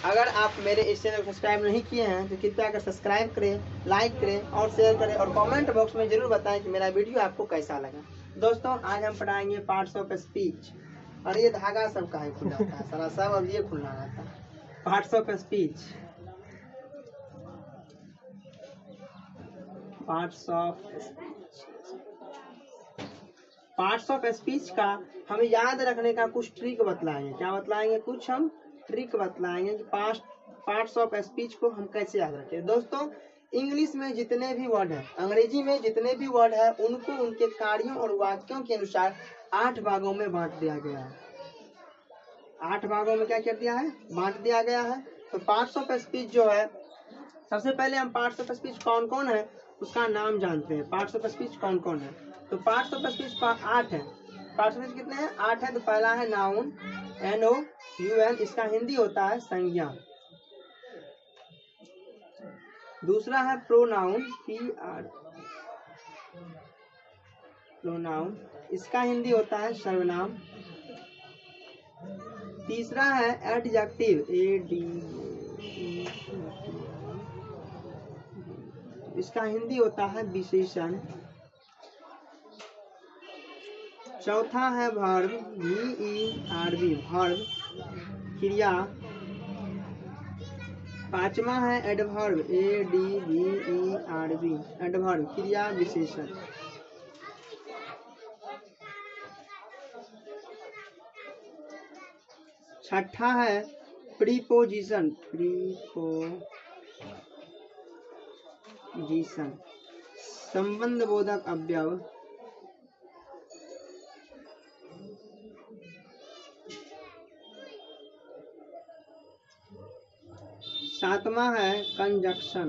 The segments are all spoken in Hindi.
अगर आप मेरे इस चैनल को सब्सक्राइब नहीं किए हैं तो कृपया कर सब्सक्राइब करें, लाइक करें और शेयर करें और कमेंट बॉक्स में जरूर बताएं कि मेरा वीडियो आपको कैसा लगा। दोस्तों आज हम पढ़ाएंगे पार्ट्स ऑफ स्पीच। और ये धागा सब का खुला रहता है सारा सब, अब ये खुलना रहता है। Parts of speech, parts of speech का हमें याद रखने का कुछ ट्रिक बतलाएंगे। क्या बतलाएंगे? कुछ हम ट्रिक बतलाएंगे कि पार्ट्स ऑफ स्पीच को हम कैसे याद रखें। दोस्तों इंग्लिश में जितने भी वर्ड है, अंग्रेजी में जितने भी वर्ड है, उनको उनके कार्यों और वाक्यों के अनुसार 8 भागों में बांट दिया गया है। 8 भागों में क्या कर दिया है? बांट दिया गया है। तो पार्ट्स ऑफ स्पीच जो है, सबसे पहले हम पार्ट्स ऑफ स्पीच कौन कौन है उसका नाम जानते हैं। पार्ट्स ऑफ स्पीच कौन कौन है? तो पार्ट्स ऑफ स्पीच 8 है। पार्ट्स ऑफ स्पीच कितने हैं? 8 है। तो पहला है नाउन, NOUN, इसका हिंदी होता है संज्ञा। दूसरा है प्रोनाउन, प्रोनाउन, इसका हिंदी होता है सर्वनाम। तीसरा है एडजेक्टिव, इसका हिंदी होता है विशेषण। चौथा है वर्ब, VERB, वर्ब, क्रिया। पांचवा है एडवर्ब, ADVERB, एडवर्ब, क्रिया विशेषण। छठा है प्रीपोजिशन, संबंध बोधक अवयव। सातवां है कंजक्शन,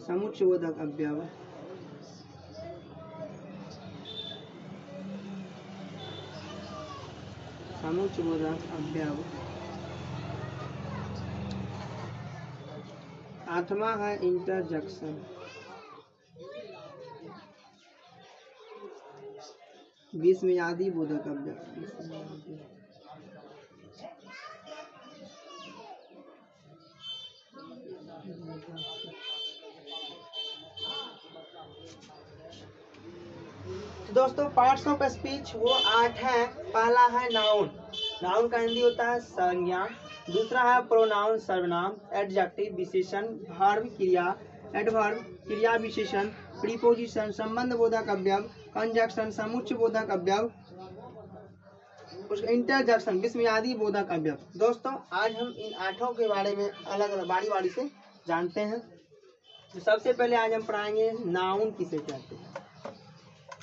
समुच्चयबोधक अवयव। समुच्चयबोधक अवयव। आठवां है इंटरजेक्शन। 20 में आदि बोधक अवयव। तो दोस्तों पार्ट्स ऑफ स्पीच वो 8 है। पहला है नाउन, नाउन का हिंदी होता है संज्ञा। दूसरा है प्रोनाउन, सर्वनाम। एडजेक्टिव, विशेषण। वर्ब, क्रिया। एडवर्ब, क्रिया विशेषण। प्रीपोजिशन, संबंध बोधक अवयव। कंजक्शन, समुच्चय बोधक अवयव। इंटरजेक्शन, विस्मयादि बोधक अवयव। दोस्तों आज हम इन 8 के बारे में अलग अलग बारी बारी से जानते हैं। तो सबसे पहले आज हम पढ़ाएंगे नाउन किसे कहते हैं।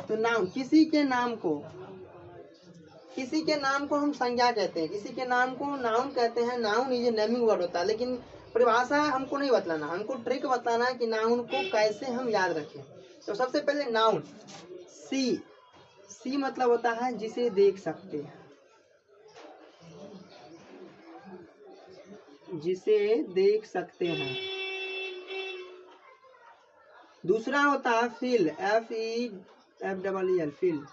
तो नाउन, किसी के नाम को हम संज्ञा कहते हैं, किसी के नाम को नाउन कहते हैं। नाउन ये नेमिंग वर्ड होता है, लेकिन परिभाषा हमको नहीं बतलाना, हमको ट्रिक बताना है कि नाउन को कैसे हम याद रखें। तो सबसे पहले नाउन, सी मतलब होता है जिसे देख सकते हैं, जिसे देख सकते हैं। दूसरा होता है feel, FEEL, feel,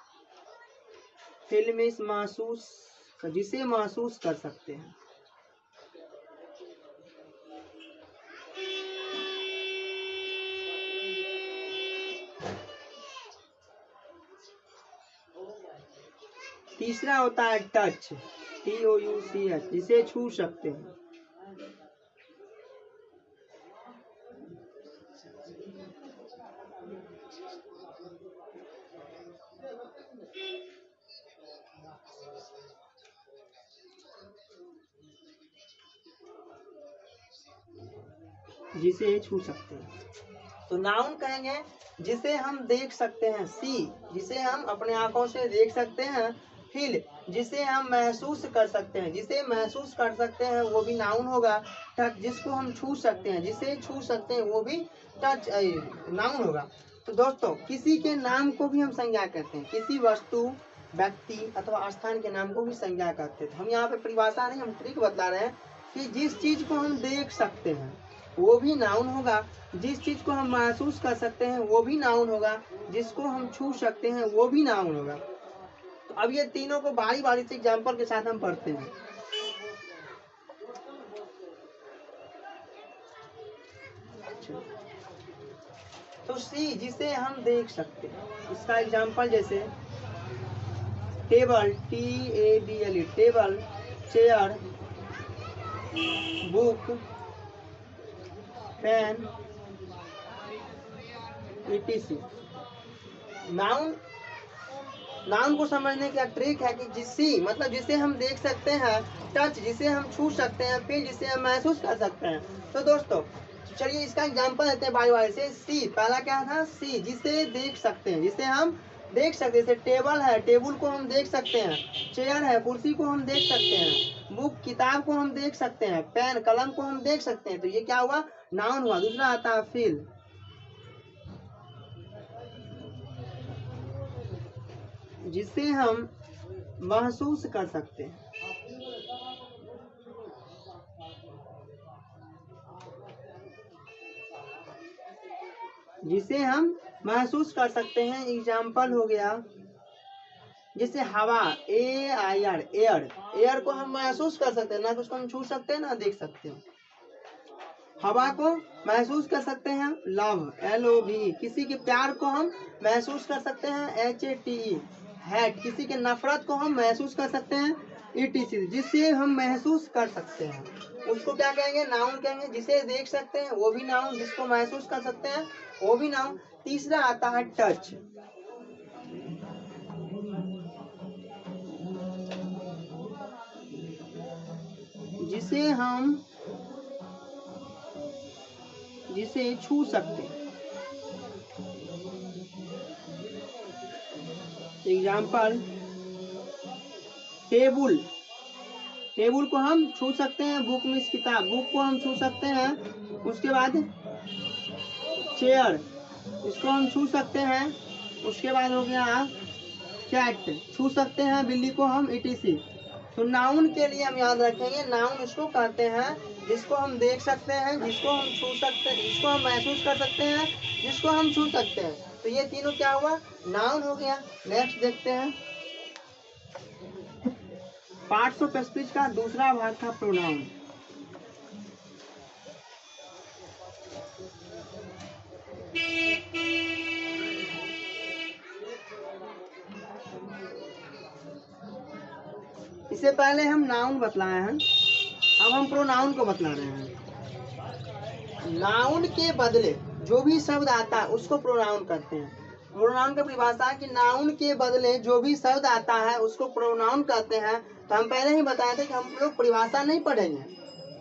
feel means महसूस, जिसे महसूस कर सकते हैं। तीसरा होता है टच, TOUCH, जिसे छू सकते हैं। जिसे छू सकते हैं। तो नाउन कहेंगे जिसे हम देख सकते हैं, सी जिसे हम अपने आंखों से देख सकते हैं। फील जिसे हम महसूस कर सकते हैं, जिसे महसूस कर सकते हैं वो भी नाउन होगा। टच जिसको हम छू सकते हैं, जिसे छू सकते हैं वो भी टच नाउन होगा। तो दोस्तों किसी के नाम को भी हम संज्ञा कहते हैं, किसी वस्तु, व्यक्ति अथवा स्थान के नाम को भी संज्ञा कहते हैं। हम यहाँ पे परिभाषा नहीं, हम ट्रिक बतला रहे हैं कि जिस चीज को हम देख सकते हैं वो भी नाउन होगा, जिस चीज को हम महसूस कर सकते हैं वो भी नाउन होगा, जिसको हम छू सकते हैं वो भी नाउन होगा। तो अब ये तीनों को बारी बारी से एग्जाम्पल के साथ हम पढ़ते हैं। तो सी जिसे हम देख सकते हैं, इसका एग्जाम्पल जैसे table, TABLE, table, chair, book, pen, ETC। Noun, noun को समझने का ट्रिक है कि जिसे मतलब जिसे हम देख सकते हैं, टच जिसे हम छू सकते हैं, फील जिसे हम महसूस कर सकते हैं। तो दोस्तों चलिए इसका एग्जांपल देते हैं बारी बारी से। सी पहला क्या था, सी जिसे देख सकते हैं, जिसे हम देख सकते हैं। जैसे टेबल है, टेबल को हम देख सकते हैं। चेयर है, कुर्सी को हम देख सकते हैं। बुक किताब को हम देख सकते हैं। पेन कलम को हम देख सकते हैं। तो ये क्या हुआ, नाउन हुआ। दूसरा आता है फील, जिसे हम महसूस कर सकते हैं। जिसे हम महसूस कर सकते हैं। एग्जाम्पल हो गया जैसे हवा, AIR, एयर, एयर को हम महसूस कर सकते हैं, ना कि उसको हम छू सकते हैं ना देख सकते हैं। हवा को महसूस कर सकते हैं। लव, LOVE, किसी के प्यार को हम महसूस कर सकते हैं। HATE, हैट, किसी के नफरत को हम महसूस कर सकते हैं। ETC, जिसे हम महसूस कर सकते हैं उसको क्या कहेंगे, नाउन कहेंगे। जिसे देख सकते हैं वो भी नाउन, जिसको महसूस कर सकते हैं वो भी नाउन। तीसरा आता है टच, जिसे हम जिसे छू सकते हैं। एग्जाम्पल टेबल, टेबल को हम छू सकते हैं। बुक मीन्स किताब, बुक को हम छू सकते हैं। उसके बाद चेयर, इसको हम छू सकते हैं। उसके बाद हो गया कैट, छू सकते हैं बिल्ली को हम। ETC। तो नाउन के लिए हम याद रखेंगे, नाउन उसको कहते हैं जिसको हम देख सकते हैं, जिसको हम छू सकते हैं, जिसको हम महसूस कर सकते हैं, जिसको हम छू सकते हैं। तो ये तीनों क्या हुआ, नाउन हो गया। नेक्स्ट देखते हैं पार्ट्स ऑफ स्पीच का दूसरा भाग था प्रोनाउन। इससे पहले हम नाउन बतलाए हैं, अब हम प्रोनाउन को बतला रहे हैं। नाउन के बदले जो भी शब्द आता है उसको प्रोनाउन कहते हैं। प्रोनाउन की परिभाषा है कि नाउन के बदले जो भी शब्द आता है उसको प्रोनाउन कहते हैं। तो हम पहले ही बताए थे कि हम लोग परिभाषा नहीं पढ़ेंगे,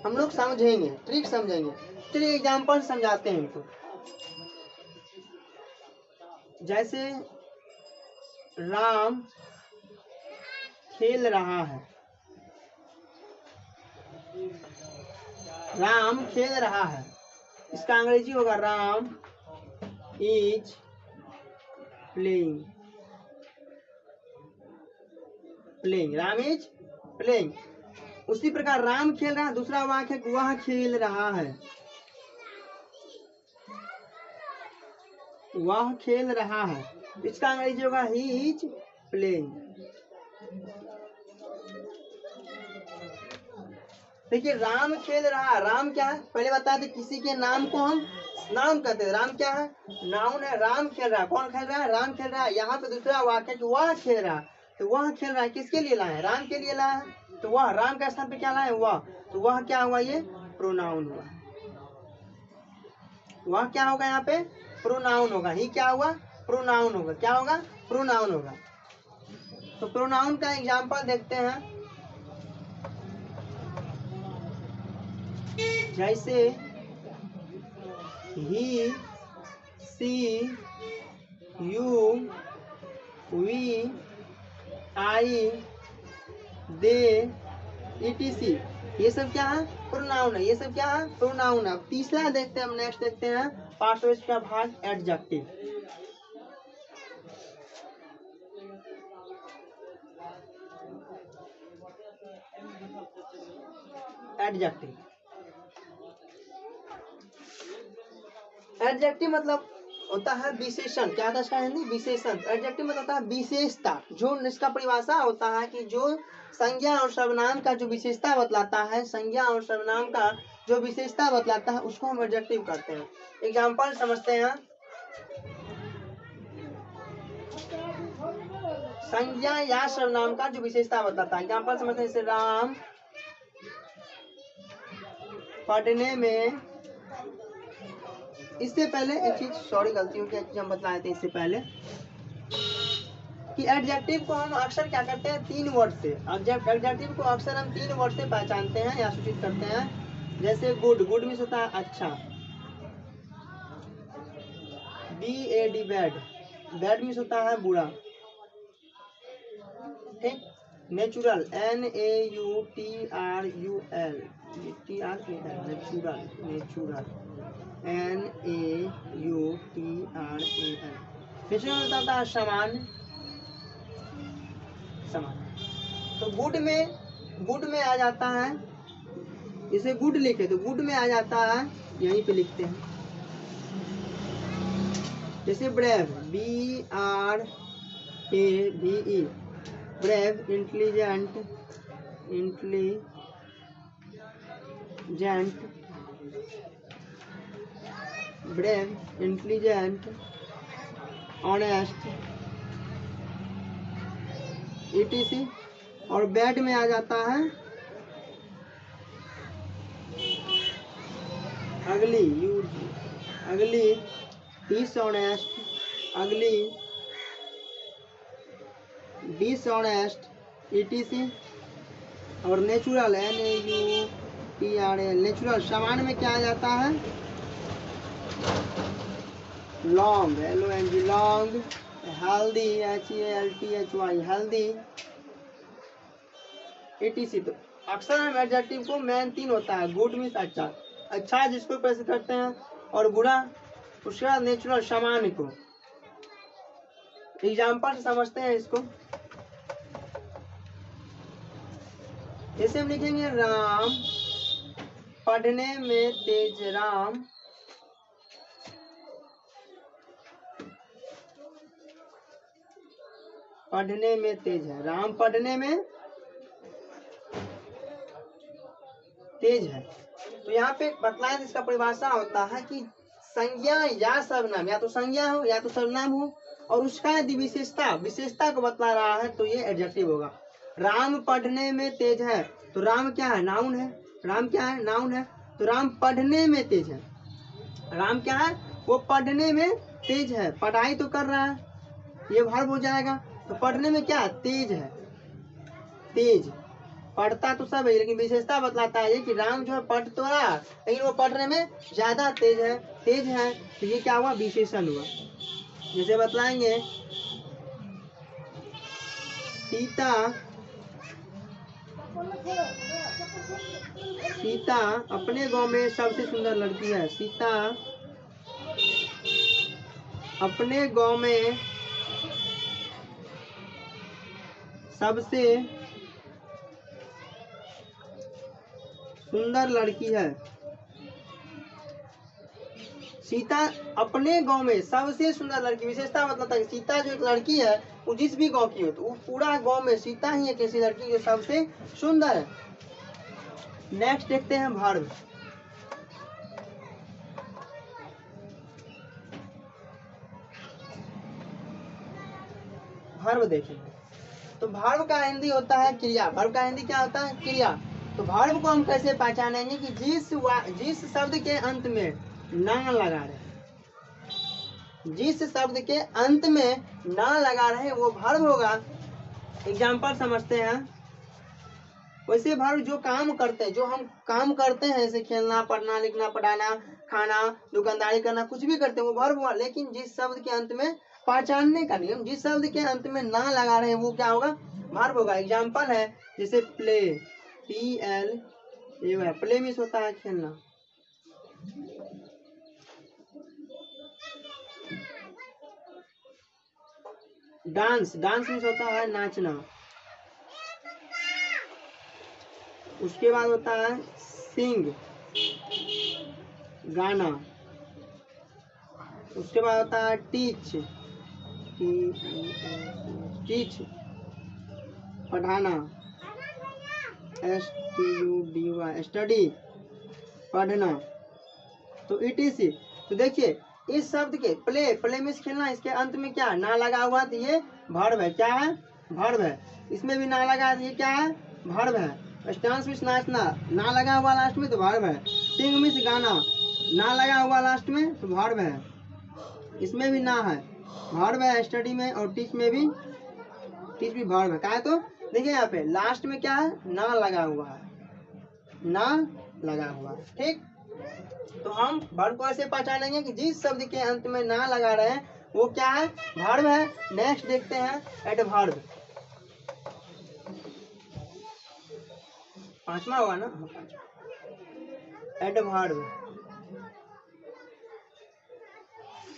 हम लोग समझेंगे, ट्रिक समझेंगे। चलिए एग्जाम्पल समझाते हैं इनको। जैसे राम खेल रहा है, राम खेल रहा है, इसका अंग्रेजी होगा Ram is playing, playing, Ram is playing. उसी प्रकार राम खेल रहा है, दूसरा वाक्य है वह खेल रहा है, वह खेल रहा है, इसका अंग्रेजी होगा ही इज प्लेइंग। देखिए राम खेल रहा, राम क्या है, पहले बताए थे किसी के नाम को हम नाउन कहते हैं। राम क्या है, नाउन है। राम खेल रहा है, कौन खेल रहा है, राम खेल रहा है। यहाँ पे दूसरा वाक्य कि वह खेल रहा है, तो वह खेल रहा है किसके लिए लाए, राम के लिए लाया है। तो वह राम के स्थान पे क्या लाए, वह, तो वह क्या हुआ, ये प्रोनाउन हुआ। वह क्या होगा, यहाँ पे प्रोनाउन होगा। ही क्या हुआ, प्रोनाउन होगा। क्या होगा, प्रोनाउन होगा। तो प्रोनाउन का एग्जाम्पल देखते हैं। जैसे he, she, you, we, I, they, ETC, ये सब क्या है, प्रोनाउन है। ये सब क्या है, प्रोनाउन है। तीसरा देखते हैं हम, नेक्स्ट देखते हैं पार्ट ऑफ का भाग एडजेक्टिव। एडजेक्टिव, एडजेक्टिव मतलब होता है विशेषण। क्या होता है इसका हिंदी? विशेषण। एडजेक्टिव मतलब होता है विशेषता, जो इसका परिभाषा होता है कि जो संज्ञा और सर्वनाम का जो विशेषता बतलाता है, संज्ञा और सर्वनाम का जो विशेषता बतलाता है उसको हम एडजेक्टिव कहते हैं। एग्जाम्पल समझते हैं। संज्ञा या सर्वनाम का जो विशेषता बताता है, एग्जाम्पल समझते हैं। जैसे राम पढ़ने में, इससे पहले एक चीज, सॉरी गलती हो गई, हम बतलाए थे इससे पहले कि एडजेक्टिव को हम अक्सर क्या करते हैं? 3 वर्ड से। एडजेक्टिव को अक्सर हम 3 वर्ड से पहचानते हैं या सूचित करते हैं। जैसे गुड, गुड मीन्स होता है अच्छा। BAD बैड, बैड मीन्स होता है बुरा। ठीक। Natural, NAUTRUL, natural, natural, NAUTRAL। Natural होता है सामान्य, सामान्य। तो गुड में आ जाता है, इसे गुड लिखे तो गुड में आ जाता है, यहीं पे लिखते हैं। जैसे brave, BRAVE, brave, intelligent, brave, intelligent, honest, ETC। और बैड में आ जाता है अगली, अगली, डिसऑनेस्ट, अगली, डिसऑनेस्ट, ETC। और नेचुरल, NAUTRAL, नेचुरल। सामान्य में क्या आ जाता है? Long, LONG, long. Healthy, HEALTHY, healthy, ETC। तो अक्सर हम एडजेक्टिव को मेन 3 होता है। गुड मीन्स अच्छा, अच्छा जिसको प्रस्तुत करते हैं, और बुरा, उसके बाद नेचुरल, सामान्य को। एग्जाम्पल से समझते हैं इसको। जैसे हम लिखेंगे राम पढ़ने में तेज, राम पढ़ने में तेज है, राम पढ़ने में तेज है। तो यहाँ पे बतलाया, इसका परिभाषा होता है कि संज्ञा या सर्वनाम, या तो संज्ञा हो या तो सर्वनाम हो, और उसका यदि विशेषता को बतला रहा है तो ये एडजेक्टिव होगा। राम पढ़ने में तेज है, तो राम क्या है? नाउन है। राम क्या है? नाउन है। तो राम पढ़ने में तेज है, राम क्या है? वो पढ़ने में तेज है, पढ़ाई तो कर रहा है, ये वर्ब हो जाएगा। तो पढ़ने में क्या? तेज है, तेज। पढ़ता तो सब है, लेकिन विशेषता बतलाता है कि राम जो है पढ़ तो रहा, लेकिन वो पढ़ने में ज्यादा तेज है, तेज है। तो ये क्या हुआ? विशेषण हुआ। जैसे बतलाएंगे, सीता, सीता अपने गांव में सबसे सुंदर लड़की है। सीता अपने गांव में सबसे सुंदर लड़की है। सीता अपने गांव में सबसे सुंदर लड़की, विशेषता मतलब है सीता जो एक लड़की है वो जिस भी गांव की हो, तो वो पूरा गांव में सीता ही एक ऐसी लड़की जो सबसे सुंदर है। नेक्स्ट देखते हैं वर्ब। वर्ब देखेंगे तो वर्ब का हिंदी होता है क्रिया। वर्ब का हिंदी क्या होता है? क्रिया। तो वर्ब को हम कैसे पहचानेंगे कि जिस शब्द के अंत में ना लगा रहे, जिस शब्द के अंत में ना लगा रहे वो वर्ब होगा। एग्जाम्पल समझते हैं। वैसे वर्ब जो काम करते हैं, जो हम काम करते हैं, जैसे खेलना, पढ़ना, लिखना, पढ़ाना, खाना, दुकानदारी करना, कुछ भी करते हैं वो वर्ब हुआ। लेकिन जिस शब्द के अंत में, पहचानने का नियम, जिस शब्द के अंत में ना लगा रहे हैं वो क्या होगा? वर्ब होगा। एग्जाम्पल है जैसे प्ले, PLAY, प्ले मीन्स होता है खेलना। डांस, डांस मीन्स होता है नाचना। उसके बाद होता है सिंग, गाना। उसके बाद होता है टीच, टीच पढ़ाना, STUDY स्टडी पढ़ना। तो ETC। तो देखिए इस शब्द के प्ले, प्ले में खेलना, इसके अंत में क्या ना लगा हुआ तो ये वर्ब है। क्या है? वर्ब है। इसमें भी ना लगा तो ये क्या है? वर्ब है। डांस मीन्स नाचना, ना लगा हुआ लास्ट में तो वर्ब है। सिंग मीन्स गाना, ना लगा हुआ लास्ट में तो वर्ब है। इसमें भी ना है, वर्ब है। स्टडी में और टीच में भी, टीच भी वर्ब है। क्या है? तो देखिए यहाँ पे लास्ट में क्या है? ना लगा हुआ है, ना लगा हुआ है। ठीक, तो हम वर्ब को ऐसे पहचानेंगे कि जिस शब्द के अंत में ना लगा रहे हैं वो क्या है? वर्ब है। नेक्स्ट देखते हैं एडवर्ब। पांचवा होगा ना? एडवर्ब।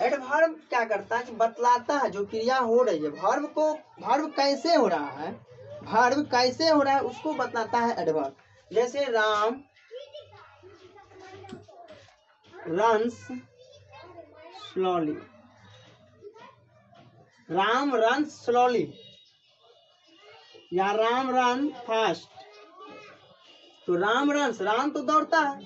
एडवर्ब क्या करता है कि बतलाता है जो क्रिया हो रही है। वर्ब को, वर्ब कैसे हो रहा है, वर्ब कैसे हो रहा है उसको बतलाता है एडवर्ब। जैसे Ram runs slowly, Ram runs slowly, या राम रन फास्ट। तो राम रन्स, राम तो दौड़ता है,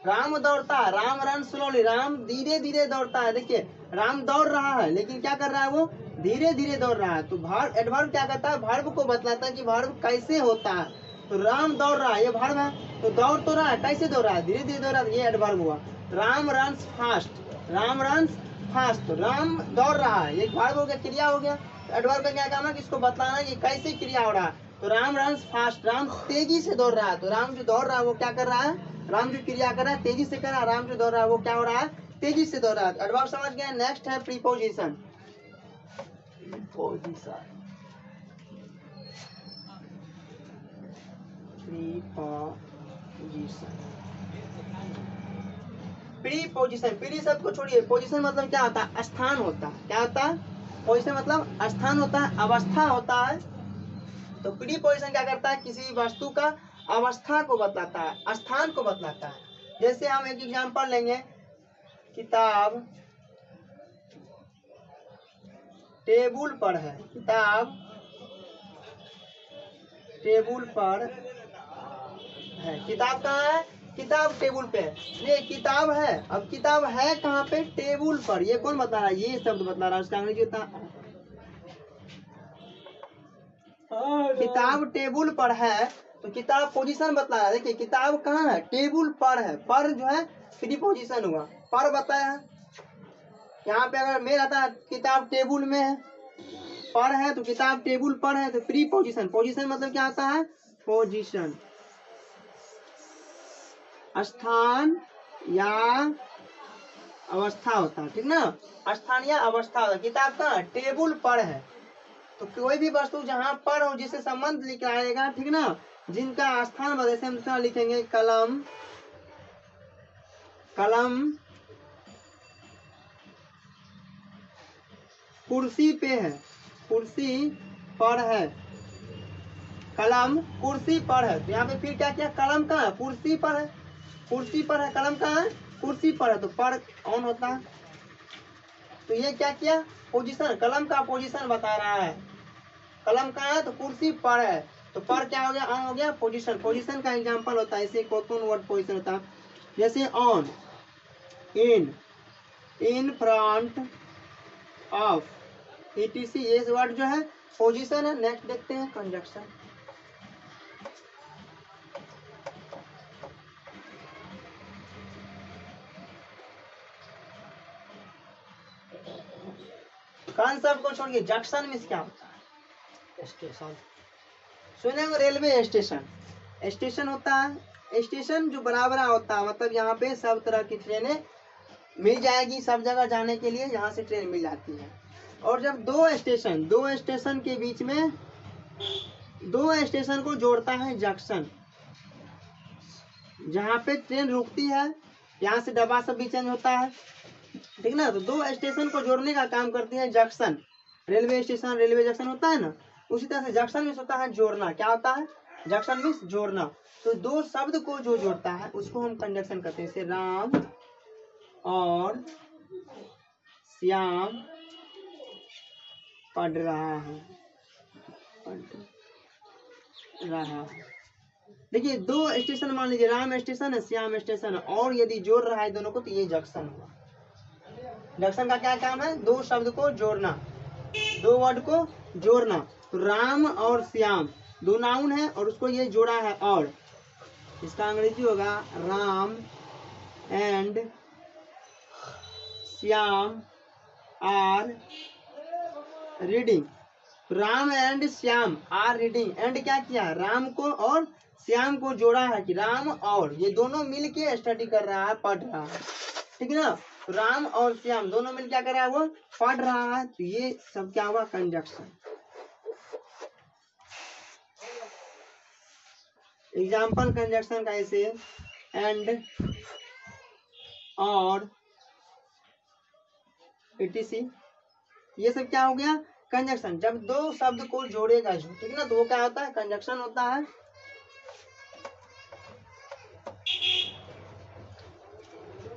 राम दौड़ता है। राम रन स्लोली, राम धीरे धीरे दौड़ता है। देखिए राम दौड़ रहा है लेकिन क्या कर रहा है? वो धीरे धीरे दौड़ रहा है। तो वर्ब, एडवर्ब क्या करता है? वर्ब को बतलाता है कि वर्ब कैसे होता है। तो राम दौड़ रहा है, ये वर्ब है। तो दौड़ तो रहा है, कैसे दौड़ रहा है? धीरे धीरे दौड़ रहा है, ये एडवर्ब हुआ। Ram runs fast, Ram runs fast, Ram दौड़ रहा है, ये वर्ब हो गया, क्रिया हो गया। एडवर्ब का क्या काम है कि इसको बतलाना है कि कैसे क्रिया हो रहा है। तो राम रन्स फास्ट, राम तेजी से दौड़ रहा है। तो राम जो दौड़ रहा है वो क्या कर रहा है? राम जो क्रिया कर रहा है तेजी से कर रहा है। राम जो दौड़ रहा है वो क्या हो रहा है? तेजी से दौड़ रहा है। एडवर्ब समझ गए। नेक्स्ट है प्रीपोजिशन। प्रीपोजिशन, प्री शब्द को छोड़िए, पोजिशन मतलब क्या होता है? स्थान होता है। क्या होता है? पोजिशन मतलब स्थान होता है, अवस्था होता है। तो प्रीपोजिशन क्या करता है? किसी वस्तु का अवस्था को बतलाता है, स्थान को बतलाता है। जैसे हम एक एग्जांपल लेंगे, किताब टेबुल पर है, किताब टेबुल पर है। किताब कहाँ है? किताब टेबुल पे है। ये किताब है, अब किताब है कहाँ पे? टेबुल पर। ये कौन बता रहा है? ये शब्द बता रहा है। उसका अंग्रेजी होता है, किताब टेबुल पर है। तो किताब पोजीशन बता रहा है। देखिए किताब कहाँ है? टेबुल पर है। पर जो है प्रीपोजिशन हुआ, पर बताया है। यहाँ पे अगर मैं रहता किताब टेबुल में है, पर है तो किताब टेबुल पर है, तो प्रीपोजिशन। पोजीशन मतलब क्या आता है? पोजीशन, स्थान या अवस्था होता है। ठीक ना? स्थान या अवस्था होता है। किताब कहाँ? टेबुल पर है। तो कोई भी वस्तु जहाँ पर हो जिससे संबंध लिखाएगा, ठीक ना, जिनका स्थान जैसे हम दूसरा लिखेंगे कलम, कलम कुर्सी पे है, कुर्सी पर है, कलम कुर्सी पर है। तो यहाँ पे फिर क्या किया? कलम कहाँ है? कुर्सी पर है, कुर्सी पर है। कलम कहाँ है? कुर्सी पर है। तो पर ऑन होता है। तो ये क्या किया? पोजीशन, कलम का पोजीशन बता रहा है। कलम कहाँ है? तो कुर्सी पर है। तो पर क्या हो गया? ऑन हो गया। पोजीशन, पोजीशन का एग्जांपल होता है, इसे कौन वर्ड पोजीशन होता है। जैसे on, in, in front of, etc, ये वर्ड जो है पोजीशन है। नेक्स्ट देखते हैं कंजक्शन। कॉन्सेप्ट को छोड़िए, जंक्शन में क्या होता है? स्टेशन सुनेंगे। रेलवे स्टेशन, स्टेशन होता है। स्टेशन जो बराबर होता है, मतलब यहाँ पे सब तरह की ट्रेनें मिल जाएगी, सब जगह जाने के लिए यहाँ से ट्रेन मिल जाती है। और जब दो स्टेशन के बीच में, दो स्टेशन को जोड़ता है जंक्शन, जहाँ पे ट्रेन रुकती है, यहाँ से डब्बा सब भी चेंज होता है। ठीक ना? तो दो स्टेशन को जोड़ने का काम करती है junction. Railway station, railway junction होता है ना, उसी तरह से जंक्शन में होता है जोड़ना। क्या होता है? जंक्शन में जोड़ना। तो दो शब्द को जो जोड़ता है उसको हम कंजक्शन कहते हैं। जैसे राम और श्याम पढ़ रहा है, देखिए दो स्टेशन मान लीजिए, राम स्टेशन है, श्याम स्टेशन है, और यदि जोड़ रहा है दोनों को तो ये जंक्शन हुआ। जंक्शन का क्या काम है? दो शब्द को जोड़ना, दो वर्ड को जोड़ना। तो राम और श्याम दो नाउन है और उसको ये जोड़ा है और, इसका अंग्रेजी होगा Ram and Shyam are reading. Ram and Shyam are reading, and क्या किया? राम को और श्याम को जोड़ा है कि राम और ये दोनों मिल के स्टडी कर रहा है, पढ़ रहा है, ठीक है ना। तो राम और श्याम दोनों मिल क्या कर रहा है? वो पढ़ रहा है। तो ये सब क्या हुआ? कंजक्शन। एग्जाम्पल कंजक्शन का ऐसे एंड और etc, ये सब क्या हो गया? कंजक्शन। जब दो शब्द को जोड़ेगा जो, ठीक है ना, तो वो क्या होता है? कंजक्शन होता है।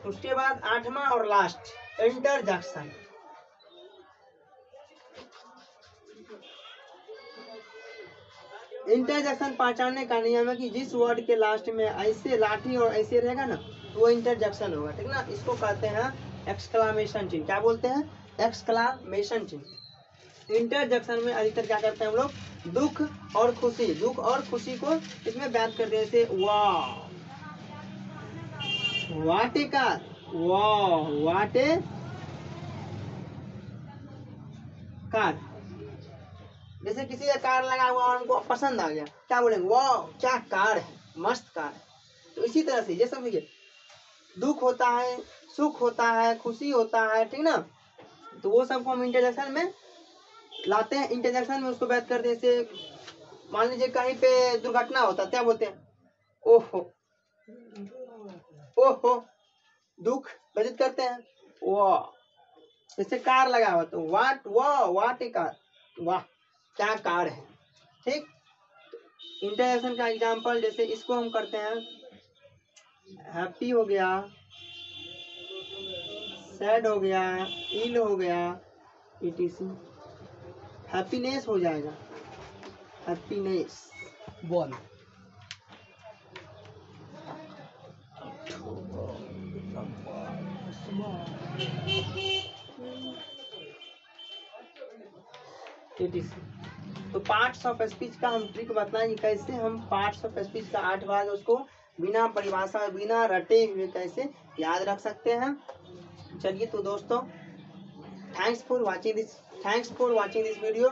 उसके बाद आठवां और लास्ट इंटरजेक्शन। इंटरजेक्शन पहचानने का नियम है कि जिस वर्ड के लास्ट में ऐसे लाठी और ऐसे रहेगा ना, तो वो इंटरजेक्शन होगा, ठीक ना। इसको कहते हैं एक्सक्लामेशन चिन्ह। क्या बोलते हैं? एक्सक्लामेशन चिन्ह। इंटरजेक्शन में अधिकतर क्या करते हैं हम लोग? दुख और खुशी, दुख और खुशी को इसमें व्यक्त करते हैं। जैसे वाह, वाटे कार, वाह वाटे कार। जैसे किसी का कार लगा हुआ और उनको पसंद आ गया, क्या बोलेंगे? वाह क्या कार है, मस्त कार है। तो इसी तरह से ये समझिए, दुख होता है, सुख होता है, खुशी होता है, ठीक ना। तो वो सबको हम इंटरजेक्शन में लाते हैं। इंटरजेक्शन में उसको व्यक्त करते हैं। जैसे मान लीजिए कहीं पे दुर्घटना होता है, क्या बोलते हैं? ओहो, ओहो, दुख व्यक्त करते हैं। वाह, जैसे कार लगा हुआ तो वाट, वाह वाट ए कार, वाह क्या कार है, ठीक। इंटरजेक्शन का एग्जांपल जैसे इसको हम करते हैं, हैप्पी हो गया, सैड हो गया, इल हो गया, etc। हैप्पीनेस हो जाएगा, हैप्पीनेस बॉल। तो पार्ट्स ऑफ स्पीच का हम ट्रिक बताएंगे, कैसे हम पार्ट्स ऑफ स्पीच का 8 भाग उसको बिना परिभाषा, बिना रटे हुए कैसे याद रख सकते हैं। चलिए तो दोस्तों, thanks for watching this video.